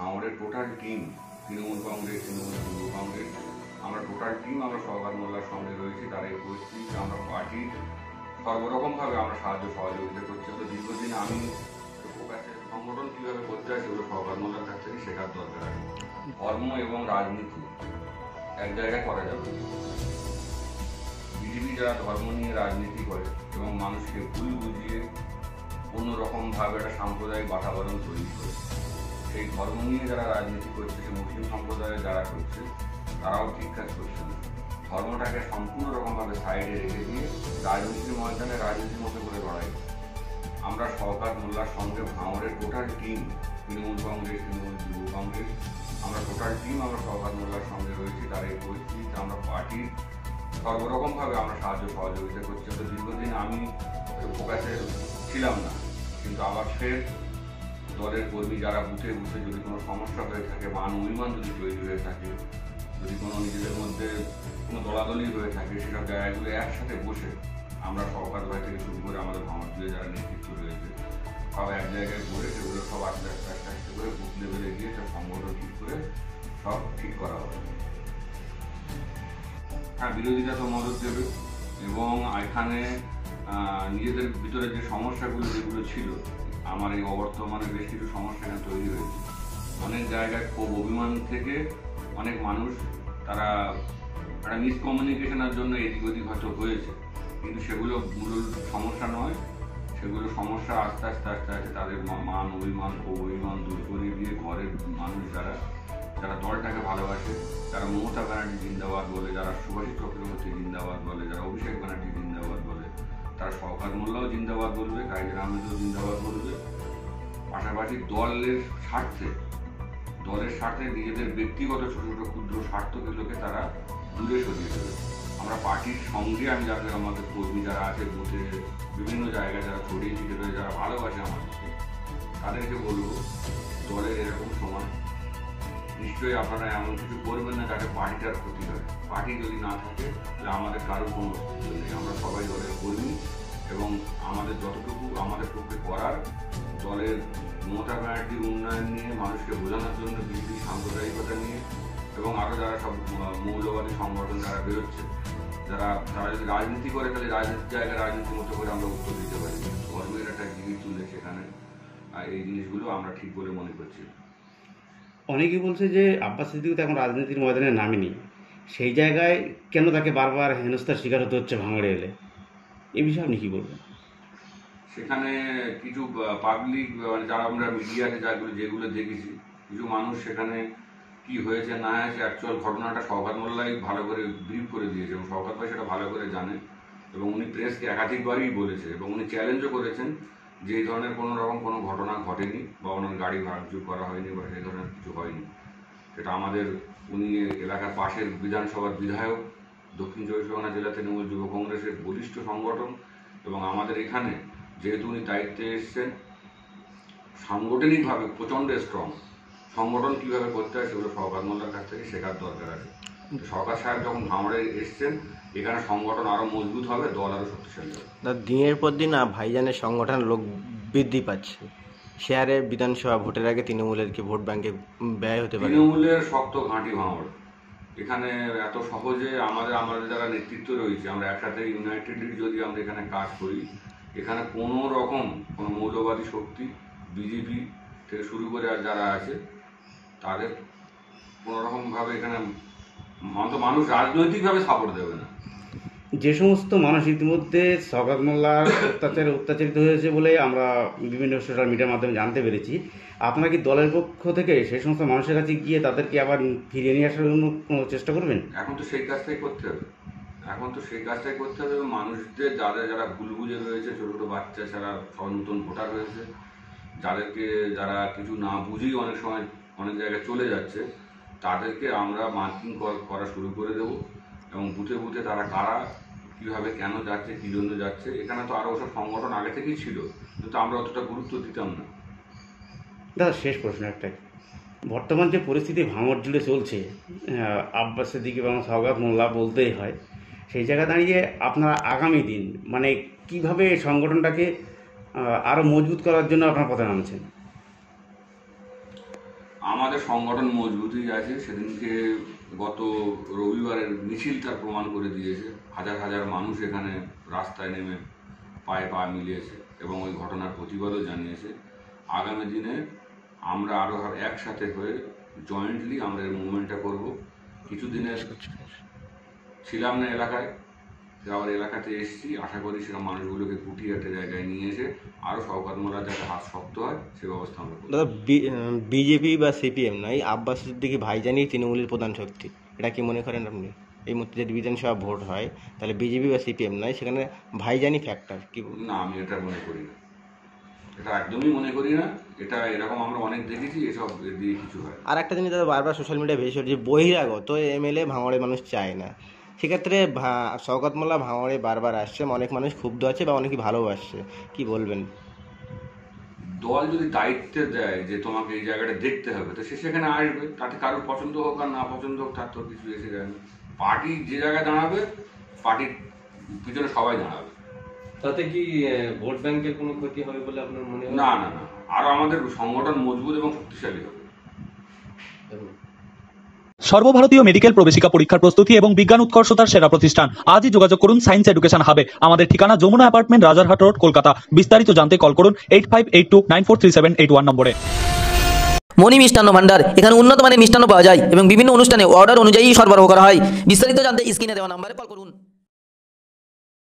ভাঙড়ের total team, Trinamool Congress, Trinamool যুব কংগ্রেস, আমরা টোটাল টিম আমরা শওকত মোল্লার সঙ্গে রয়েছি। তার এই পরিস্থিতিতে আমরা পার্টির সর্বরকমভাবে আমরা সাহায্য সহযোগিতা করছি। তো দীর্ঘদিন আমি সংগঠন কীভাবে করতে হয় সেগুলো শওকত মোল্লার কাছ থেকে শেখার দরকার আছে। ধর্ম এবং রাজনীতি এক জায়গায় করা যাবে। বিজেপি যারা ধর্ম নিয়ে রাজনীতি করে এবং মানুষকে ভুল বুঝিয়ে অন্যরকমভাবে একটা সাম্প্রদায়িক বাতাবরণ তৈরি করে, সেই ধর্ম নিয়ে যারা রাজনীতি করছে, সে মুসলিম সম্প্রদায়ে যারা করছে, তারাও ঠিক কাজ করছে না। ধর্মটাকে সম্পূর্ণ রকমভাবে সাইডে রেখে দিয়ে রাজনীতির ময়দানে রাজনীতির মতো করে লড়াই। আমরা শওকত মোল্লার সঙ্গে ভাঙড়ের টোটাল টিম, তৃণমূল কংগ্রেস, তৃণমূল যুব কংগ্রেস, আমরা টোটাল টিম আমরা শওকত মোল্লার সঙ্গে রয়েছি। তার এই পরিস্থিতিতে আমরা পার্টির সর্বরকমভাবে আমরা সাহায্য সহযোগিতা করছি। তো দীর্ঘদিন আমি ফোকাসে ছিলাম না, কিন্তু আবার ফের দলের কর্মী যারা বুথে বুথে যদি কোনো সমস্যা হয়ে থাকে, মান অভিমান যদি তৈরি হয়ে থাকে, যদি কোনো নিজেদের মধ্যে কোনো দলাদলি হয়ে থাকে, সেসব জায়গাগুলো একসাথে বসে আমরা শওকত ভাই থেকে শুরু করে আমাদের ভাঙড় জুড়ে যারা নেতৃত্ব রয়েছে, সব এক জায়গায় বলে সেগুলো সব আস্তে আস্তে আস্তে আস্তে করে বুথ লেভেলে গিয়ে সব সংগঠন ঠিক করে সব ঠিক করা হবে। হ্যাঁ, বিরোধীরা তো মদত দেবে এবং এখানে নিজেদের ভিতরে যে সমস্যাগুলো যেগুলো ছিল, আমার এই অবর্তমানে বেশ কিছু সমস্যা এখানে তৈরি হয়েছে। অনেক জায়গায় ক্ষোভ অভিমান থেকে অনেক মানুষ তারা একটা মিসকমিউনিকেশনের জন্য এদিক ওদিক হয়তো হয়েছে, কিন্তু সেগুলো মূল সমস্যা নয়। সেগুলো সমস্যা আস্তে আস্তে আস্তে আস্তে তাদের মান অভিমান ক্ষোভ অভিমান দূর করে দিয়ে ঘরের মানুষ যারা যারা দলটাকে ভালোবাসে, যারা মমতা ব্যানার্জি জিন্দাবাদ বলে, যারা সুভাষিস চক্রবর্তী জিন্দাবাদ বলে, যারা অভিষেক ব্যানার্জি জিন্দাবাদ বলে, তারা শওকত মোল্লাও জিন্দাবাদ বলবে, কাইজার আহমেদও জিন্দাবাদ বলবে। পাশাপাশি দলের স্বার্থে নিজেদের ব্যক্তিগত ছোট ছোট ক্ষুদ্র স্বার্থগুলোকে তারা দূরে সরিয়ে দেবে। আমরা পার্টির সঙ্গে আমি যাদের আমাদের কর্মী যারা আছে বুথে বিভিন্ন জায়গায় যারা ছড়িয়ে ছিটে রয়েছে, যারা ভালোবাসে আমাদেরকে, তাদেরকে বলবো দলের এরকম সময় নিশ্চয়ই আপনারা এমন কিছু করবেন না যাতে পার্টিটার ক্ষতি হয়। পার্টি যদি না থাকে তাহলে আমাদের কারোর কোনো অস্তিত্ব নেই। আমরা সবাই দলের কর্মী এবং আমাদের যতটুকু আমাদের পক্ষে করার, দলের মমতা ব্যানার্জির উন্নয়ন নিয়ে মানুষকে বোঝানোর জন্য, বিজেপি সাম্প্রদায়িকতা নিয়ে এবং আরও যারা সব মৌলবাদী সংগঠন যারা বেরোচ্ছে, তারা যদি রাজনীতি করে তাহলে রাজনীতির জায়গায় রাজনীতির মতো করে আমরা উত্তর দিতে পারি। ধর্মের একটা জিনিস তুলে সেখানে এই জিনিসগুলো আমরা ঠিক বলে মনে করছি। অনেকেই বলছে যে আব্বাস সিদ্দিকী এখন রাজনীতির ময়দানে নামেনি, সেই জায়গায় কেন তাকে বারবার হেনস্থার শিকার হতে হচ্ছে ভাঙড়ে এলে? এই বিষয়ে আপনি কী বলবেন? সেখানে কিছু পাবলিক যারা আমরা মিডিয়াতে যেগুলো দেখেছি, কিছু মানুষ সেখানে কি হয়েছে না হয়েছে অ্যাকচুয়াল ঘটনাটা শওকত মোল্লাই ভালো করে ব্রিফ করে দিয়েছে এবং শওকত ভাই সেটা ভালো করে জানে এবং উনি প্রেসকে একাধিকবারই বলেছে এবং উনি চ্যালেঞ্জও করেছেন যে এই ধরনের কোনো রকম কোনো ঘটনা ঘটেনি বা ওনার গাড়ি ভাঙচুর করা হয়নি বা সেই ধরনের কিছু হয়নি। সেটা আমাদের উনি এলাকার পাশের বিধানসভার বিধায়ক, দক্ষিণ চব্বিশ পরগনা জেলা তৃণমূল যুব কংগ্রেসের বলিষ্ঠ সংগঠন এবং আমাদের এখানে যেহেতু উনি দায়িত্বে এসছেন, সাংগঠনিকভাবে প্রচণ্ড স্ট্রং। সংগঠন কীভাবে করতে হয় সেগুলো শওকত মোল্লার কাছ থেকে শেখার দরকার আছে। সরকার সাহেব যখন ভাঙড়ে এসছেন, এখানে সংগঠন আরও মজবুত হবে, দল আরও শক্তিশালী হবে। দিনের পর দিন ভাইজানের সংগঠন লোক বৃদ্ধি পাচ্ছে। শেয়ারে বিধানসভা ভোটের আগে তৃণমূলের কি ভোট ব্যাংকে ব্যয় হতে পারে? তৃণমূলের শক্ত ঘাঁটি ভাঙড়। এখানে এত সহজে আমাদের যারা নেতৃত্ব রয়েছে, আমরা একসাথে ইউনাইটেডলি যদি আমরা এখানে কাজ করি, এখানে কোনো রকম কোনো মৌলবাদী শক্তি বিজেপি থেকে শুরু করে আর যারা আছে তাদের কোনো রকমভাবে এখানে মানুষ রাজনৈতিকভাবে সাপোর্ট দেবে না। যে সমস্ত মানুষ ইতিমধ্যে শওকত মোল্লার অত্যাচারিত হয়েছে বলে আমরা বিভিন্ন সোশ্যাল মিডিয়ার মাধ্যমে জানতে পেরেছি, আপনারা কি দলের পক্ষ থেকে সেই সমস্ত মানুষের কাছে গিয়ে তাদেরকে আবার ফিরিয়ে নিয়ে আসার জন্য কোনো চেষ্টা করবেন? এখন তো সেই কাজটাই করতে হবে এবং মানুষদের যারা ভুল বুঝে রয়েছে, ছোটো ছোটো বাচ্চা ছাড়া সব নতুন ভোটার রয়েছে, যারা কিছু না বুঝেই অনেক সময় অনেক জায়গায় চলে যাচ্ছে, তাদেরকে আমরা মার্কিং করা শুরু করে দেবো এবং বুথে বুথে তারা কারা কীভাবে কেন যাচ্ছে, কী জন্য যাচ্ছে। এখানে তো আরও ওসব সংগঠন আগে থেকেই ছিল, কিন্তু আমরা অতটা গুরুত্ব দিতাম না। দাদা, শেষ প্রশ্ন একটাই, বর্তমান যে পরিস্থিতি ভাঙড় জুড়ে চলছে, আব্বাস সিদ্দিকী এবং শওকত মোল্লা বলতেই হয়, সেই জায়গায় দাঁড়িয়ে আপনারা আগামী দিন মানে কীভাবে সংগঠনটাকে আরও মজবুত করার জন্য আপনার পথে নামছেন? আমাদের সংগঠন মজবুতই আছে। সেদিনকে গত রবিবারের মিছিল তার প্রমাণ করে দিয়েছে। হাজার হাজার মানুষ এখানে রাস্তায় নেমে পায়ে পা মিলিয়েছে এবং ওই ঘটনার প্রতিবাদও জানিয়েছে। আগামী দিনে আমরা আরও একসাথে হয়ে জয়েন্টলি আমরা এই মুভমেন্টটা করব। কিছুদিনের ছিলাম না এলাকায়, আবার এলাকাতে এসেছি। আশা করি সেরকম মানুষগুলোকে গুটিয়ে একটা জায়গায় নিয়ে এসে আরও শওকত মোল্লার যাতে হাত শক্ত হয় সে ব্যবস্থা আমরা করব। দাদা, বিজেপি বা সিপিএম নয়, আব্বাস সিদ্দিকী ভাইজানই তৃণমূলের প্রধান শক্তি, এটা কি মনে করেন আপনি? এই মুহূর্তে যদি বিধানসভা ভোট হয় তাহলে বিজেপি বা সিপিএম নয়, সেখানে ভাইজানই ফ্যাক্টর, কি বলুন? না, আমি এটা মনে করি না, এটা একদমই মনে করি না। এটা এরকম আমরা অনেক দেখেছি, এসব দিয়ে কিছু হয়। আর একটা জিনিস দাদা, বারবার সোশ্যাল মিডিয়ায় ভেসে যে বহিরাগত এমএলএ ভাঙড়ে মানুষ চায় না, সেক্ষেত্রে শওকত মোল্লা ভাঙড়ে বারবার আসছে, অনেক মানুষ ক্ষুব্ধ আছে বা অনেকে ভালোবাসছে, কি বলবেন? দল যদি দায়িত্বে দেয় যে তোমাকে এই জায়গাটা দেখতে হবে, তো সে সেখানে আসবে। তাতে কারোর পছন্দ হোক আর না পছন্দ হোক তার তো কিছু এসে যায় না। পার্টি যে জায়গায় দাঁড়াবে, পার্টির পিছনে সবাই দাঁড়াবে। তাতে কি ভোট ব্যাংকের কোনো ক্ষতি হবে বলে আপনার মনে হয়? না না না, আরো আমাদের সংগঠন মজবুত এবং শক্তিশালী হবে। সর্বভারতীয় মেডিকেল প্রবেশিকা পরীক্ষার প্রস্তুতি এবং বিজ্ঞান উৎকর্ষতার সেরা প্রতিষ্ঠান। আজই যোগাযোগ করুন সায়েন্স এডুকেশন হাবে। আমাদের ঠিকানা যমুনা অ্যাপার্টমেন্ট, রাজারহাট রোড, কলকাতা। বিস্তারিত জানতে কল করুন 8582943781 নম্বরে। মণি মিষ্টান্ন ভান্ডার, এখানে উন্নত মানের মিষ্টান্ন পাওয়া যায় এবং বিভিন্ন অনুষ্ঠানে অর্ডার অনুযায়ী সরবরাহ করা হয়। বিস্তারিত জানতে স্ক্রিনে দেওয়া নম্বরে কল করুন।